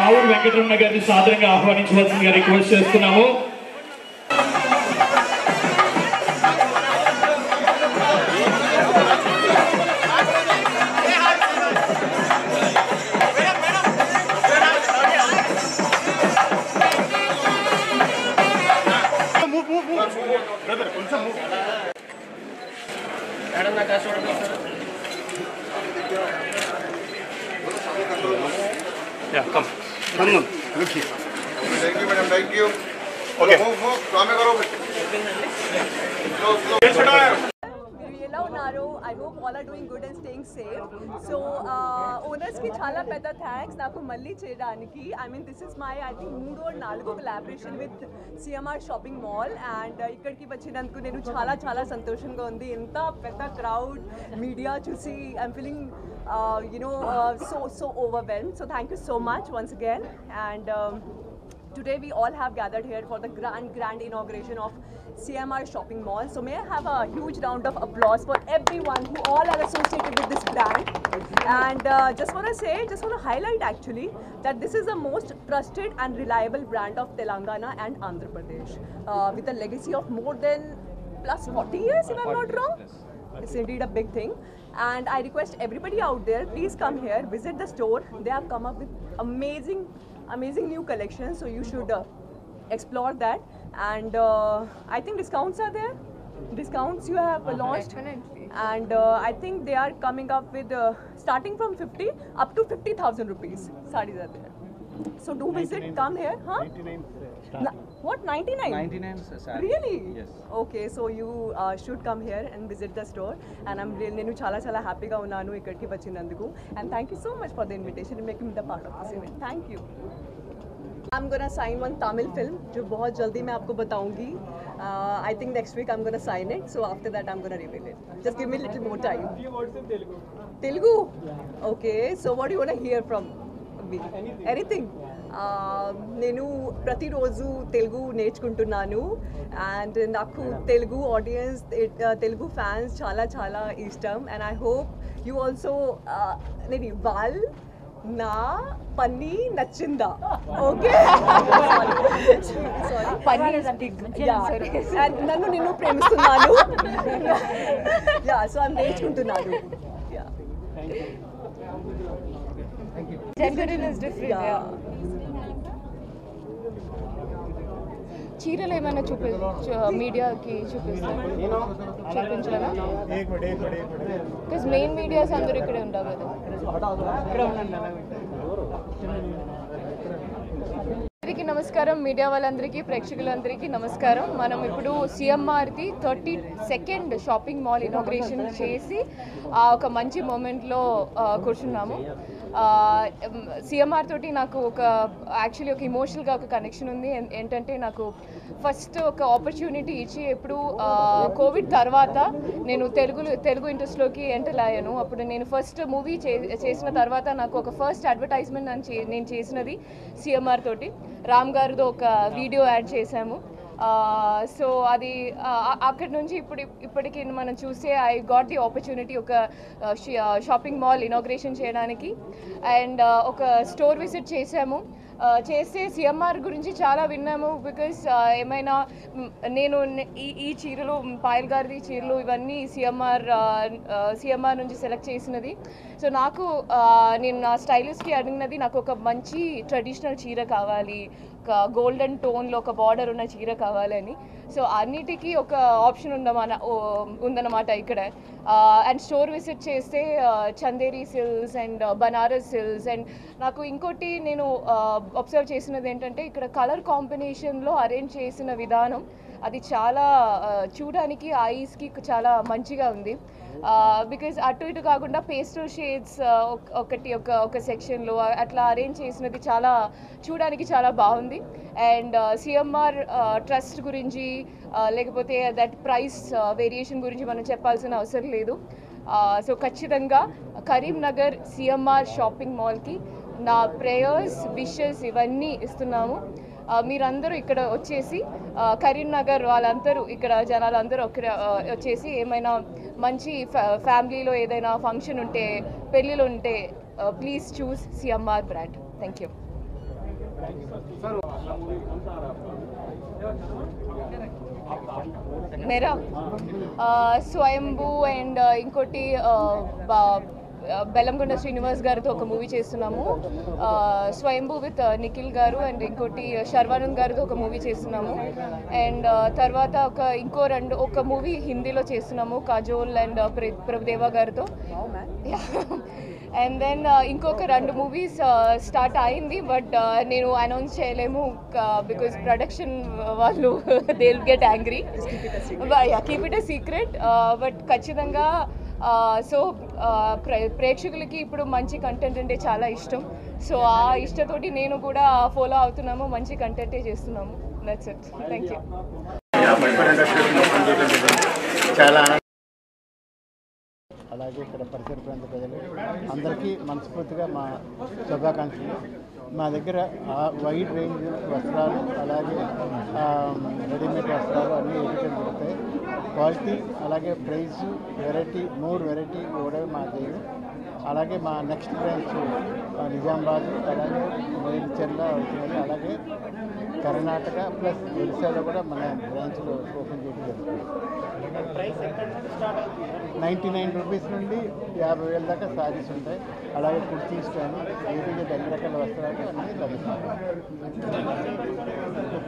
రావూరు వెంకటరమణ గారిని సాదరంగా ఆహ్వానించవలసిందిగా రిక్వెస్ట్ చేస్తున్నాము. Yeah, come. Look here. Thank you, madam. Thank you. Okay. Move. Come here. I hope all are doing good and staying safe. So owners ki chala pedda thanks naku malli cheyadaniki. I mean this is my I think 3 or 4 collaboration with CMR Shopping Mall and ikkadiki vachinanduku nenu chala santoshanga undi. Inta pedda crowd media chusi I'm feeling so overwhelmed. So thank you so much once again and today we all have gathered here for the grand inauguration of CMR Shopping Mall. So may I have a huge round of applause for everyone who all are associated with this brand. And just want to highlight actually that this is the most trusted and reliable brand of Telangana and Andhra Pradesh with a legacy of more than plus 40 years if I'm not wrong. It's indeed a big thing. And I request everybody out there, please come here, visit the store. They have come up with amazing new collections, so you should explore that. And I think discounts are there. Discounts you have launched. Definitely. And I think they are coming up with starting from 50 up to 50,000 rupees. Sarees are there. So do visit, come here. Huh? 99. What, 99? 99 saree. Really? Yes. Okay, so you should come here and visit the store. And I'm really nenu chala happy ga unnanu ikkadiki vachinanduku. And thank you so much for the invitation and making me the part of this event. Thank you. I'm gonna sign one Tamil film जो बहुत जल्दी मैं आपको बताऊंगी. I think next week I'm gonna sign it. So after that I'm gonna reveal it. Just give me a little more time. Few words in Telugu. Telugu? Yeah. Okay. So what do you wanna hear from me? Anything. నేను ప్రతిరోజు తెలుగు నేర్చుకుంటున్నాను and నాకు Telugu audience Telugu fans చాలా ఇష్టం and I hope you also నేను ఇవాళ నా పని నచ్చిందా ఓకే నన్ను నేను ప్రేమిస్తున్నాను సో ఐ నేర్చుకుంటున్నాను చీరలు ఏమైనా మీడియాకి చూపించాలా బికాజ్ మెయిన్ మీడియాస్ అందరూ ఇక్కడే ఉంటారు కదా. అందరికీ నమస్కారం, మీడియా వాళ్ళందరికీ ప్రేక్షకులందరికీ నమస్కారం. మనం ఇప్పుడు సిఎంఆర్ది 32nd షాపింగ్ మాల్ ఇనాగ్రేషన్ చేసి ఒక మంచి మూమెంట్లో కూర్చున్నాము. సిఎంఆర్ తోటి నాకు యాక్చువల్లీ ఒక ఇమోషనల్గా ఒక కనెక్షన్ ఉంది. ఏంటంటే నాకు ఫస్ట్ ఒక ఆపర్చునిటీ ఇచ్చి ఎప్పుడు కోవిడ్ తర్వాత నేను తెలుగు ఇండస్ట్రీలోకి ఎంటర్ అయ్యాను. అప్పుడు నేను ఫస్ట్ మూవీ చేసిన తర్వాత నాకు ఒక ఫస్ట్ అడ్వర్టైజ్మెంట్ నేను చేసినది సిఎంఆర్ తోటి. రామ్ గారితో ఒక వీడియో యాడ్ చేశాము. సో అది అక్కడి నుంచి ఇప్పటికి మనం చూస్తే ఐ గాట్ ది ఆపర్చునిటీ ఒక షాపింగ్ మాల్ ఇనాగ్రేషన్ చేయడానికి అండ్ ఒక స్టోర్ విజిట్ చేసాము. చేస్తే సిఎంఆర్ గురించి చాలా విన్నాము. బికాస్ ఏమైనా నేను ఈ చీరలు పాయల్ గారిది చీరలు ఇవన్నీ సిఎంఆర్ నుంచి సెలెక్ట్ చేసినది. సో నాకు నేను నా స్టైలిస్ట్కి అడిగినది నాకు ఒక మంచి ట్రెడిషనల్ చీర కావాలి, ఒక గోల్డెన్ టోన్లో ఒక బార్డర్ ఉన్న చీర కావాలని. సో అన్నిటికీ ఒక ఆప్షన్ ఉందన్నమాట ఇక్కడ. అండ్ స్టోర్ విజిట్ చేస్తే Chanderi silks and Banaras silks and నాకు ఇంకోటి నేను అబ్జర్వ్ చేసినది ఏంటంటే ఇక్కడ కలర్ కాంబినేషన్లో అరేంజ్ చేసిన విధానం అది చాలా చూడడానికి ఐస్కి చాలా మంచిగా ఉంది. బికాజ్ అటు ఇటు కాకుండా పేస్టల్ షేడ్స్ ఒక సెక్షన్లో అట్లా అరేంజ్ చేసినది చాలా చూడడానికి చాలా బాగుంది. అండ్ సిఎంఆర్ ట్రస్ట్ గురించి లేకపోతే దట్ ప్రైస్ వేరియేషన్ గురించి మనం చెప్పాల్సిన అవసరం లేదు. సో ఖచ్చితంగా కరీంనగర్ సిఎంఆర్ షాపింగ్ మాల్కి నా ప్రేయర్స్ విషెస్ ఇవన్నీ ఇస్తున్నాము. మీరందరూ ఇక్కడ వచ్చేసి కరీంనగర్ వాళ్ళందరూ ఇక్కడ జనాలందరూ వచ్చేసి ఏమైనా మంచి ఫ్యామిలీలో ఏదైనా ఫంక్షన్ ఉంటే పెళ్ళిళ్ళు ఉంటే please choose CMR brand. Thank you. Mera Swayambhu and ఇంకోటి బెల్లంకొండ శ్రీనివాస్ గారితో ఒక మూవీ చేస్తున్నాము. స్వయంభూ విత్ నిఖిల్ గారు అండ్ ఇంకోటి శర్వానంద్ గారితో ఒక మూవీ చేస్తున్నాము. అండ్ తర్వాత ఒక మూవీ హిందీలో చేస్తున్నాము కాజోల్ అండ్ ప్రభుదేవా గారితో. అండ్ దెన్ ఇంకొక 2 మూవీస్ స్టార్ట్ అయింది, బట్ నేను అనౌన్స్ చేయలేము బికాజ్ ప్రొడక్షన్ వాళ్ళు they will get angry. Keep it a secret. But ఖచ్చితంగా సో ప్రేక్షకులకి ఇప్పుడు మంచి కంటెంట్ అంటే చాలా ఇష్టం. సో ఆ ఇష్టతోటి నేను కూడా ఫాలో అవుతున్నాము, మంచి కంటెంటే చేస్తున్నాము. That's it. Thank you. చాలా అలాగే ఇక్కడ పరిసర ప్రాంత ప్రజలు అందరికీ మనస్ఫూర్తిగా మా శుభాకాంక్షలు. మా దగ్గర వైడ్ రేంజ్ వస్త్రాలు అలాగే రెడీమేడ్ వస్త్రాలు అన్నీ ఎదుగుతూ దొరుకుతాయి. క్వాలిటీ అలాగే ప్రైస్ వెరైటీ 3 వెరైటీ కూడా మా దగ్గర. అలాగే మా నెక్స్ట్ బ్రాంచ్ నిజామాబాద్ అలాగే మేడ్చర్ల అవుతుంది. అలాగే కర్ణాటక ప్లస్ ఒడిశాలో కూడా మన బ్రాంచ్లో ఓపెన్ చేయడం జరుగుతుంది. 99 రూపీస్ నుండి 50,000 దాకా సారీస్ ఉంటాయి. అలాగే కుర్తీస్ కానీ వీటికి అన్ని రకాల వస్త్రాలు అన్నీ లభిస్తాయి.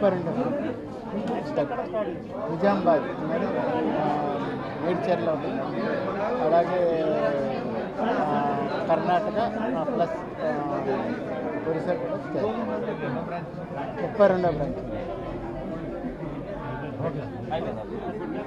32 నిజామాబాద్ మేడ్చర్ల ఉంటుంది. అలాగే కర్ణాటక ప్లస్ ఒరిస్సా కూడా 32వ బ్రాంచ్.